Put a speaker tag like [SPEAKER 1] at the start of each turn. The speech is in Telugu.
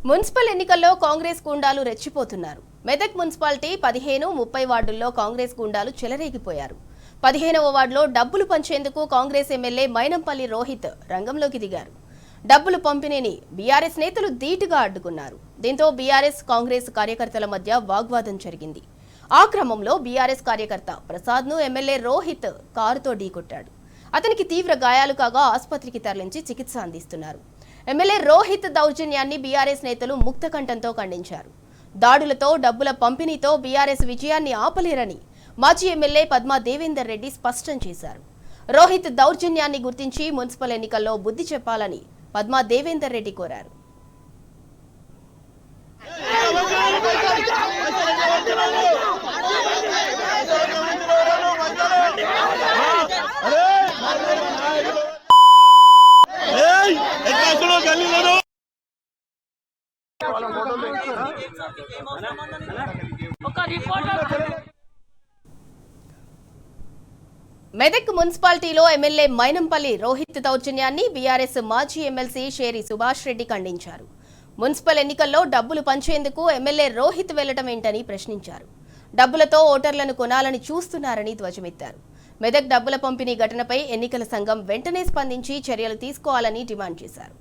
[SPEAKER 1] మున్సిపల్ ఎన్నికల్లో కాంగ్రెస్ గుండాలు రెచ్చిపోతున్నారు. మెదక్ మున్సిపాలిటీ 15-30 వార్డుల్లో కాంగ్రెస్ గుండాలు చెలరేగిపోయారు. 15వ వార్డులో డబ్బులు పంచేందుకు కాంగ్రెస్ ఎమ్మెల్యే మైనంపల్లి రోహిత్ రంగంలోకి దిగారు. డబ్బులు పంపిణీని బీఆర్ఎస్ నేతలు ధీటుగా అడ్డుకున్నారు. దీంతో బీఆర్ఎస్ కాంగ్రెస్ కార్యకర్తల మధ్య వాగ్వాదం జరిగింది. ఆ క్రమంలో బీఆర్ఎస్ కార్యకర్త ప్రసాద్ను ఎమ్మెల్యే రోహిత్ కారుతో ఢీకొట్టాడు. అతనికి తీవ్ర గాయాలు కాగా ఆసుపత్రికి తరలించి చికిత్స అందిస్తున్నారు. ఎమ్మెల్యే రోహిత్ దౌర్జన్యాన్ని బీఆర్ఎస్ నేతలు ముక్తకంఠంతో ఖండించారు. దాడులతో డబ్బుల పంపిణీతో బీఆర్ఎస్ విజయాన్ని ఆపలేరని మాజీ ఎమ్మెల్యే పద్మా దేవేందర్ రెడ్డి స్పష్టం చేశారు. రోహిత్ దౌర్జన్యాన్ని గుర్తించి మున్సిపల్ ఎన్నికల్లో బుద్ధి చెప్పాలని పద్మా దేవేందర్ రెడ్డి కోరారు. మెదక్ మున్సిపాలిటీలో ఎమ్మెల్యే మైనంపల్లి రోహిత్ దౌర్జన్యాన్ని బీఆర్ఎస్ మాజీ ఎమ్మెల్సీ షేరి సుభాష్ రెడ్డి ఖండించారు. మున్సిపల్ ఎన్నికల్లో డబ్బులు పంచేందుకు ఎమ్మెల్యే రోహిత్ వెళ్లడం ఏంటని ప్రశ్నించారు. డబ్బులతో ఓటర్లను కొనాలని చూస్తున్నారని ధ్వజమెత్తారు. మెదక్ డబ్బుల పంపిణీ ఘటనపై ఎన్నికల సంఘం వెంటనే స్పందించి చర్యలు తీసుకోవాలని డిమాండ్ చేశారు.